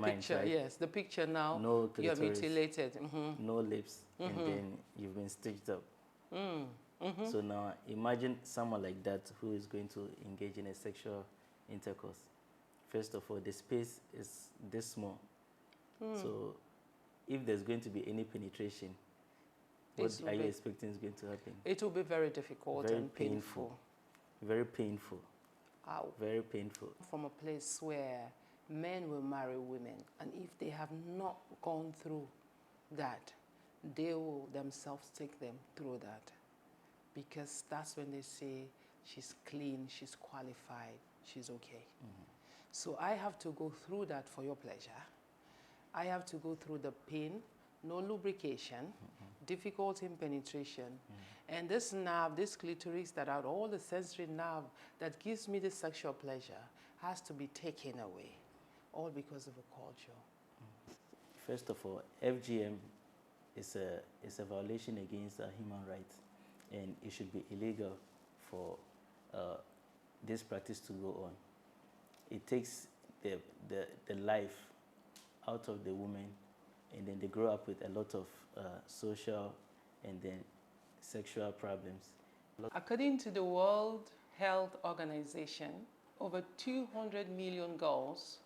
picture, right? yes, the picture now, No you're clitoris, mutilated. no lips, and then you've been stitched up. So now imagine someone like that who is going to engage in a sexual intercourse. First of all, the space is this small. So if there's going to be any penetration, what are you expecting is going to happen? It will be very difficult and painful. Very painful. Ow. Very painful. From a place where men will marry women, and if they have not gone through that, they will themselves take them through that. Because that's when they say she's clean, she's qualified, she's okay. So I have to go through that for your pleasure. I have to go through the pain, no lubrication, difficulty in penetration. And this nerve, this clitoris that are all the sensory nerve that gives me the sexual pleasure has to be taken away, all because of a culture. First of all, FGM is a violation against human rights, and it should be illegal for this practice to go on. It takes the life out of the woman, and then they grow up with a lot of social and then sexual problems. According to the World Health Organization, over 200 million girls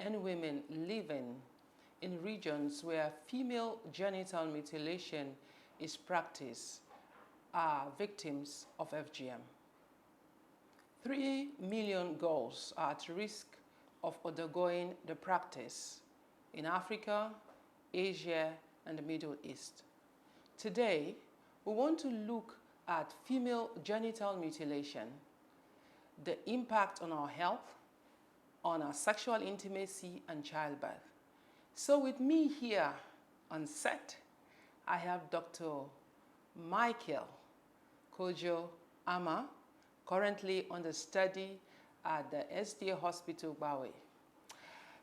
and women living in regions where female genital mutilation is practiced are victims of FGM. 3 million girls are at risk of undergoing the practice in Africa, Asia, and the Middle East. Today, we want to look at female genital mutilation, the impact on our health, on our sexual intimacy, and childbirth. So with me here on set, I have Dr. Michael Kojo Ama, currently on the study at the SDA Hospital, Bawe.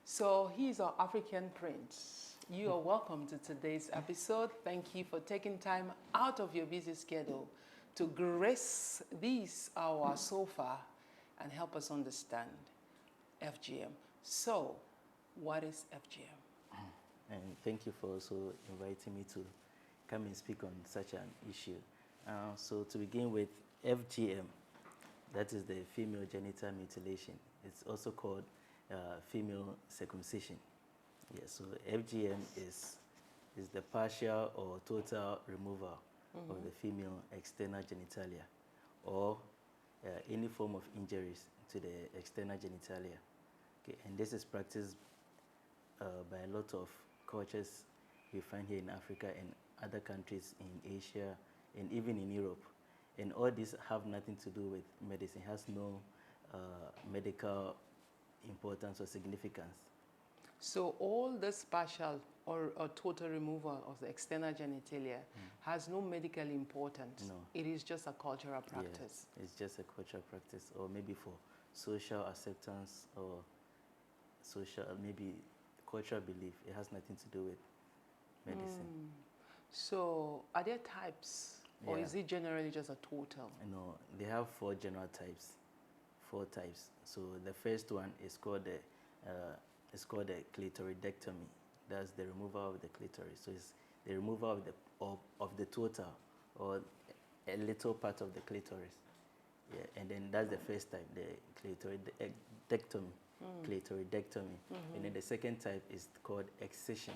So he's our African prince. You are welcome to today's episode. Thank you for taking time out of your busy schedule to grace this our sofa and help us understand FGM. So, what is FGM? And thank you for also inviting me to come and speak on such an issue. So to begin with, FGM, that is the female genital mutilation. It's also called female circumcision. Yeah, so FGM is the partial or total removal of the female external genitalia, or any form of injuries to the external genitalia. Okay, and this is practiced by a lot of cultures we find here in Africa and other countries in Asia and even in Europe. And all these have nothing to do with medicine, has no medical importance or significance. So all this partial or total removal of the external genitalia has no medical importance. No. It is just a cultural practice. Yeah, it's just a cultural practice, or maybe for social acceptance or social, maybe cultural belief. It has nothing to do with medicine. So are there types, or is it generally just a total? No, they have 4 general types. 4 types. So the first one is called the clitoridectomy. That's the removal of the clitoris. So it's the removal of the total, or a little part of the clitoris. Yeah, and then that's the first type, the clitoridectomy. Clitoridectomy. And then the second type is called excision.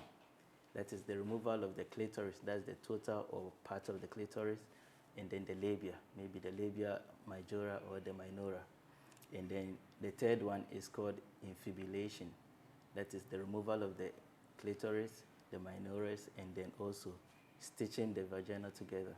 That is the removal of the clitoris. That's the total or part of the clitoris. And then the labia, maybe the labia majora or the minora. And then the third one is called infibulation. That is the removal of the clitoris, the minoris, and then also stitching the vagina together.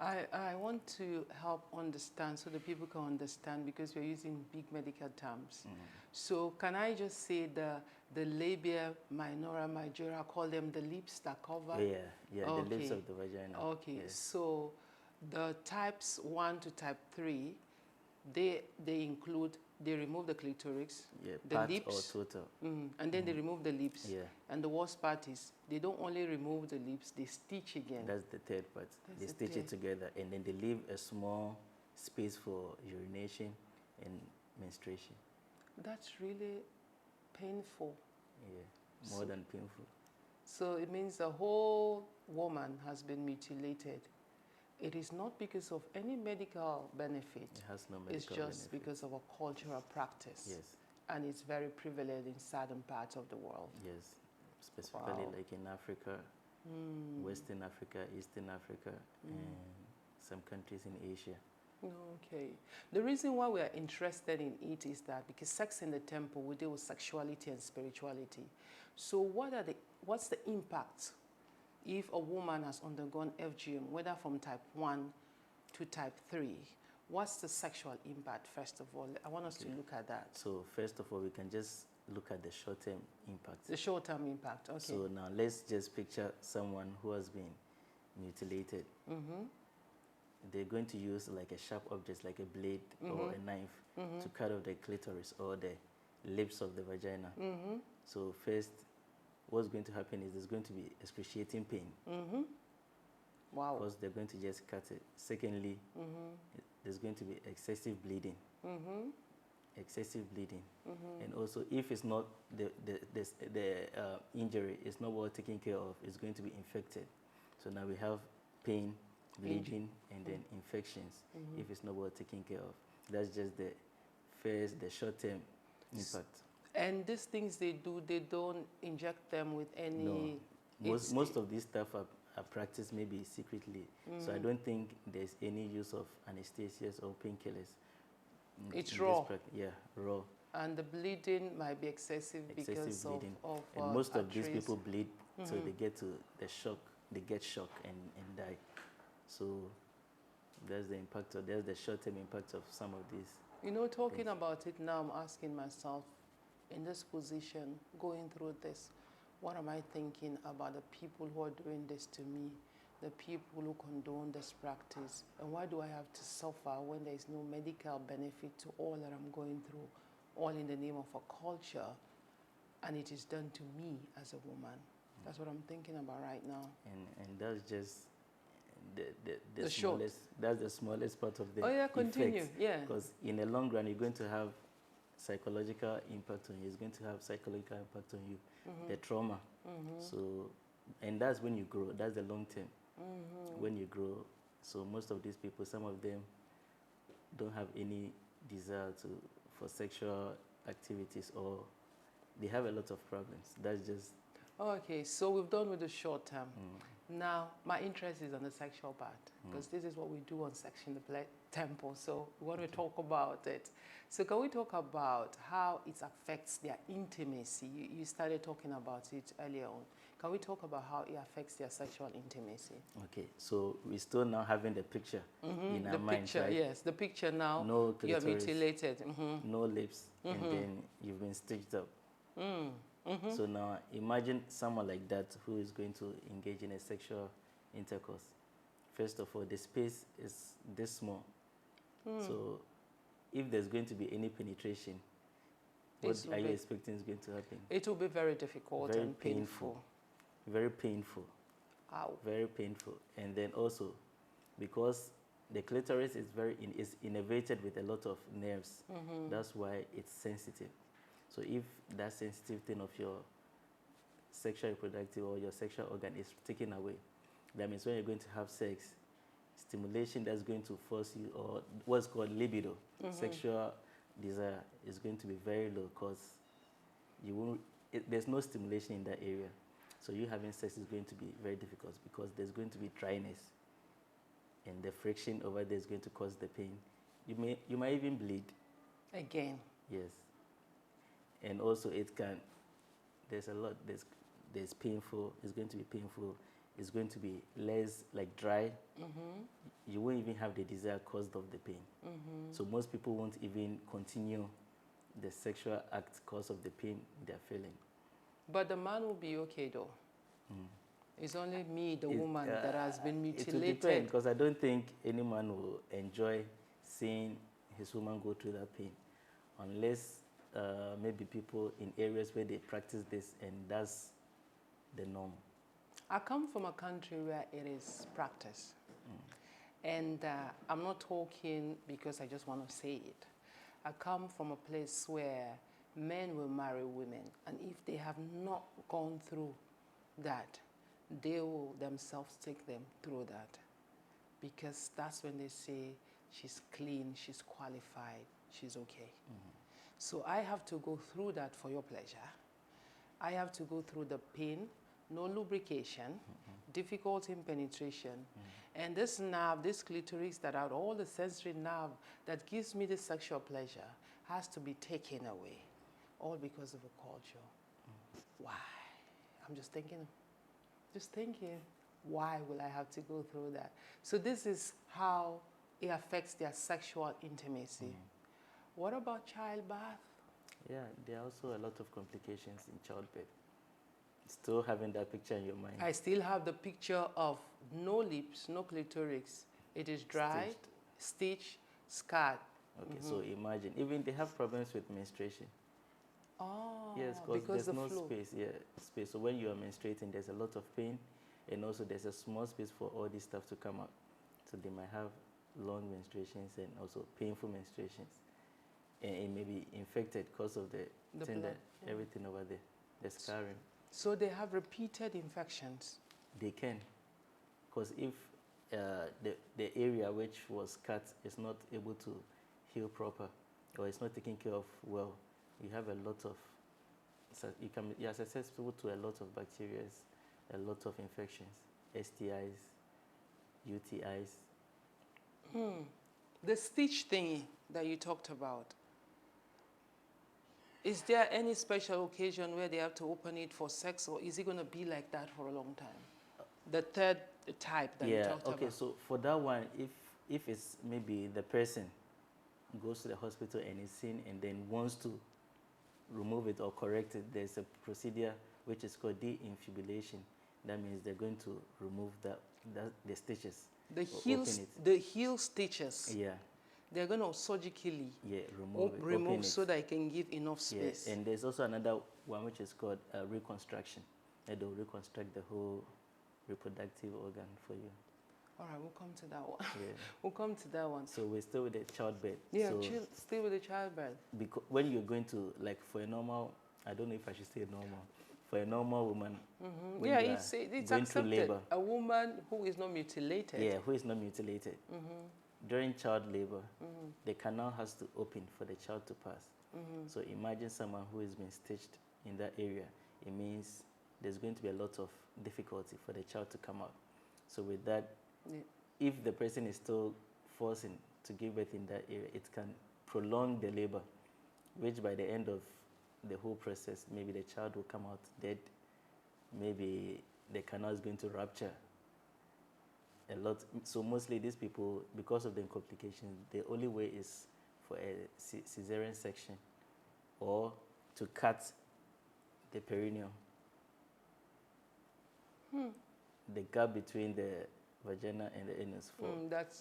I want to help understand so that people can understand, because we're using big medical terms. So can I just say the labia minora majora, call them the lips that cover? Yeah, okay. The lips of the vagina. Okay, yes. So the types 1 to type 3, they include, they remove the clitoris, the lips, or total. And then they remove the lips. Yeah. And the worst part is they don't only remove the lips, they stitch again. That's the third part. They stitch it together, and then they leave a small space for urination and menstruation. That's really painful. Yeah, more than painful. So it means the whole woman has been mutilated. It is not because of any medical benefit. It has no medical It's just benefit. because of a cultural practice. Yes. And it's very prevalent in certain parts of the world. Yes, specifically Wow. like in Africa, Western Africa, Eastern Africa, and some countries in Asia. Okay. The reason why we are interested in it is that because Sex in the Temple, we deal with sexuality and spirituality. So what's the impact if a woman has undergone FGM, whether from type 1 to type 3? What's the sexual impact, first of all? I want us to look at that. So first of all, we can just look at the short-term impact. The short-term impact, okay. So now let's just picture someone who has been mutilated. They're going to use like a sharp object, like a blade or a knife, to cut off the clitoris or the lips of the vagina. So first, what's going to happen is there's going to be excruciating pain. Wow. Because they're going to just cut it. Secondly, there's going to be excessive bleeding. Excessive bleeding. And also, if it's not, the injury is not well taken care of, it's going to be infected. So now we have pain, bleeding, and then infections, if it's not well taken care of. That's just the short-term impact. And these things they do, they don't inject them with any... No. Most of these stuff are practiced maybe secretly. So I don't think there's any use of anesthesias or painkillers. It's raw. Yeah, raw. And the bleeding might be excessive because bleeding. of and most of these arteries. people bleed, so they get to the shock, they get shock and die. So there's the short-term impact of some of these. You know, talking about it now, I'm asking myself, in this position, going through this, what am I thinking about the people who are doing this to me, the people who condone this practice, and why do I have to suffer when there is no medical benefit to all that I'm going through, all in the name of a culture, and it is done to me as a woman? That's what I'm thinking about right now. And that's just the short. smallest. That's the smallest part of the Oh yeah, continue. effects. Yeah. Because in the long run, you're going to have psychological impact on you. It's going to have psychological impact on you. The trauma. So, and that's when you grow. That's the long term. When you grow. So most of these people, some of them don't have any desire for sexual activities, or they have a lot of problems. That's just... Okay, so we've done with the short term. Now, my interest is on the sexual part, because this is what we do on Sex in the Temple, so we want to talk about it. So can we talk about how it affects their intimacy? You started talking about it earlier on. Can we talk about how it affects their sexual intimacy? Okay, so we're still now having the picture in our mind, picture, right? yes, the picture now. No you're clitoris, mutilated. no lips, and then you've been stitched up. So now imagine someone like that who is going to engage in a sexual intercourse. First of all, the space is this small. So if there's going to be any penetration, what are you expecting is going to happen? It will be very difficult and painful. Very painful. Ow. Very painful. And then also, because the clitoris is is innervated with a lot of nerves, that's why it's sensitive. So if that sensitive thing of your sexual reproductive or your sexual organ is taken away, that means when you're going to have sex, stimulation that's going to force you, or what's called libido, sexual desire, is going to be very low, because you won't, there's no stimulation in that area. So you having sex is going to be very difficult, because there's going to be dryness, and the friction over there is going to cause the pain. You might even bleed. Again. Yes. And also there's a lot, there's painful, it's going to be painful, it's going to be less like dry. You won't even have the desire caused of the pain. So most people won't even continue the sexual act because of the pain they're feeling. But the man will be okay though. It's only me, the woman, that has been mutilated. It will depend, because I don't think any man will enjoy seeing his woman go through that pain, unless maybe people in areas where they practice this, and that's the norm. I come from a country where it is practiced. And I'm not talking because I just want to say it. I come from a place where men will marry women, and if they have not gone through that, they will themselves take them through that, because that's when they say she's clean, she's qualified, she's okay. So I have to go through that for your pleasure. I have to go through the pain, no lubrication, difficulty in penetration, and this nerve, this clitoris that are all the sensory nerve that gives me the sexual pleasure has to be taken away, all because of a culture. Why? I'm just thinking, why will I have to go through that? So this is how it affects their sexual intimacy. What about childbirth? Yeah, there are also a lot of complications in childbirth. Still having that picture in your mind. I still have the picture of no lips, no clitoris. It is dried, stitched, scarred. Okay, so imagine, even they have problems with menstruation. Oh, Yes, because there's no space. Yeah, space. So when you are menstruating, there's a lot of pain, and also there's a small space for all this stuff to come out. So they might have long menstruations and also painful menstruations, and it may be infected because of the thing blood, that everything over there, the scarring. So they have repeated infections. They can, because if the area which was cut is not able to heal proper, or it's not taken care of well, you have a lot of, you are susceptible to a lot of bacteria, a lot of infections, STIs, UTIs. The stitch thingy that you talked about, is there any special occasion where they have to open it for sex, or is it going to be like that for a long time? The third type that you talked about. Okay, so for that one, if it's maybe the person goes to the hospital and is seen and then wants to remove it or correct it, there's a procedure which is called de-infibulation. That means they're going to remove the stitches. The heel stitches. Yeah. They're going to surgically remove it so that it can give enough space. Yeah. And there's also another one which is called reconstruction. They'll reconstruct the whole reproductive organ for you. All right, we'll come to that one. Yeah. We'll come to that one. So we're still with the childbirth. Yeah, still with the childbirth. Because when you're going to, like, for a normal, I don't know if I should say normal, for a normal woman, yeah, it's going accepted. through labor, a woman who is not mutilated. Yeah, who is not mutilated. During child labor, the canal has to open for the child to pass. So imagine someone who has been stitched in that area. It means there's going to be a lot of difficulty for the child to come out. So with that, if the person is still forcing to give birth in that area, it can prolong the labor, which by the end of the whole process, maybe the child will come out dead, maybe the canal is going to rupture a lot. So mostly these people, because of the complications, the only way is for a cesarean section or to cut the perineum, the gap between the vagina and the anus,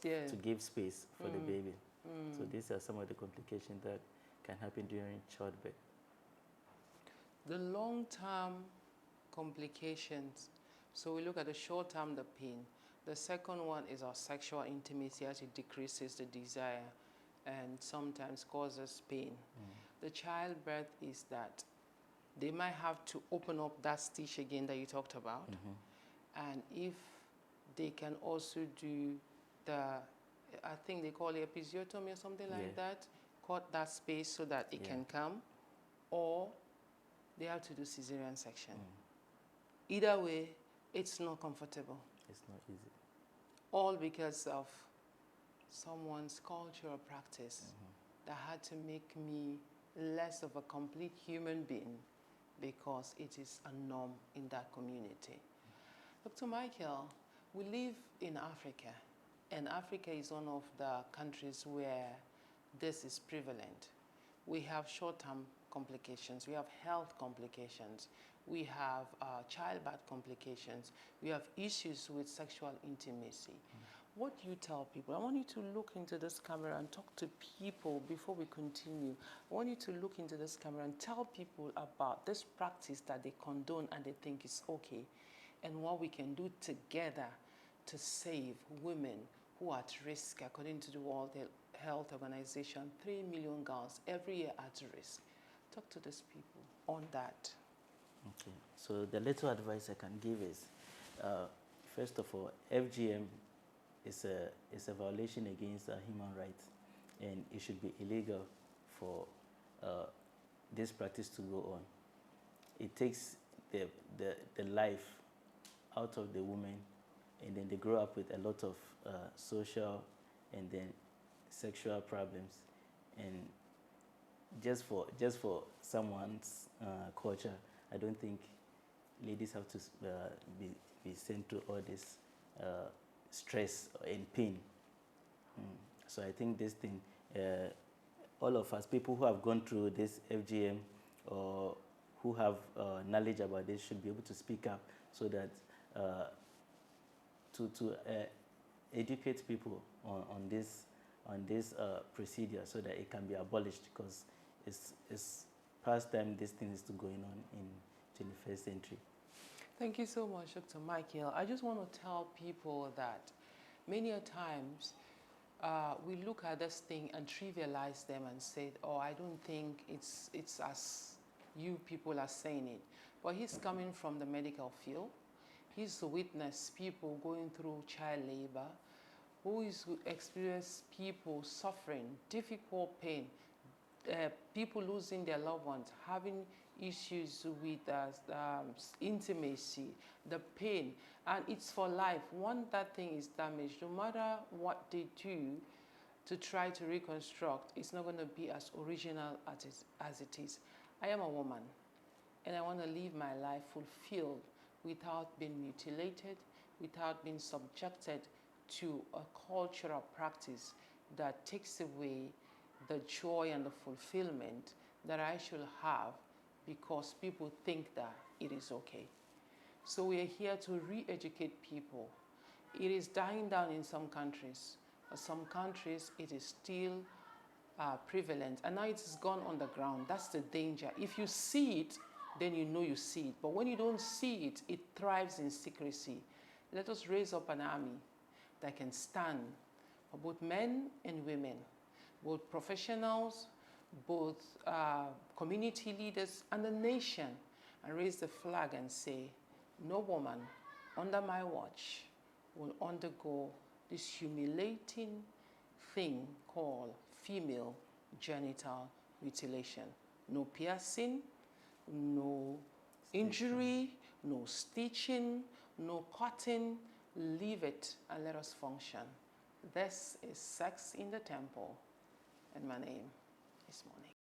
to give space for the baby. So these are some of the complications that can happen during childbirth. The long-term complications. So we look at the short-term, the pain. The second one is our sexual intimacy, as it decreases the desire and sometimes causes pain. The childbirth is that they might have to open up that stitch again that you talked about. And if they can also do I think they call it episiotomy or something like that, cut that space so that it can come, or they have to do cesarean section. Either way, it's not comfortable. It's not easy. All because of someone's cultural practice that had to make me less of a complete human being because it is a norm in that community. Dr. Michael, we live in Africa, and Africa is one of the countries where this is prevalent. We have short-term complications, we have health complications, we have childbirth complications, we have issues with sexual intimacy. What do you tell people? I want you to look into this camera and talk to people before we continue. I want you to look into this camera and tell people about this practice that they condone and they think is okay, and what we can do together to save women who are at risk. According to the World Health Organization, 3 million girls every year are at risk. talk to these people on that. Okay, so the little advice I can give is, first of all, FGM is a violation against human rights, and it should be illegal for this practice to go on. It takes the life out of the woman, and then they grow up with a lot of social and then sexual problems, and just for someone's culture, I don't think ladies have to be sent to all this stress and pain. So I think this thing, all of us, people who have gone through this FGM or who have knowledge about this, should be able to speak up, so that to educate people on this procedure, so that it can be abolished, because it's past time this thing is still going on in 21st century. Thank you so much, Dr. Michael. I just want to tell people that many a times we look at this thing and trivialize them and say, oh, I don't think it's as you people are saying it. But he's coming from the medical field. He's witnessed people going through child labor, who is experienced people suffering, difficult pain, people losing their loved ones, having issues with intimacy, the pain, and it's for life. Once that thing is damaged, no matter what they do to try to reconstruct, it's not going to be as original as it is. I am a woman, and I want to live my life fulfilled without being mutilated, without being subjected to a cultural practice that takes away the joy and the fulfillment that I should have, because people think that it is okay. So we are here to re-educate people. It is dying down in some countries. In some countries, it is still prevalent, and now it has gone underground. That's the danger. If you see it, then you know you see it. But when you don't see it, it thrives in secrecy. Let us raise up an army that can stand for both men and women, both professionals, both community leaders, and the nation, and raise the flag and say, no woman under my watch will undergo this humiliating thing called female genital mutilation. No piercing, no injury, no stitching, no cutting. Leave it and let us function. This is Sex in the Temple, and my name is Monique.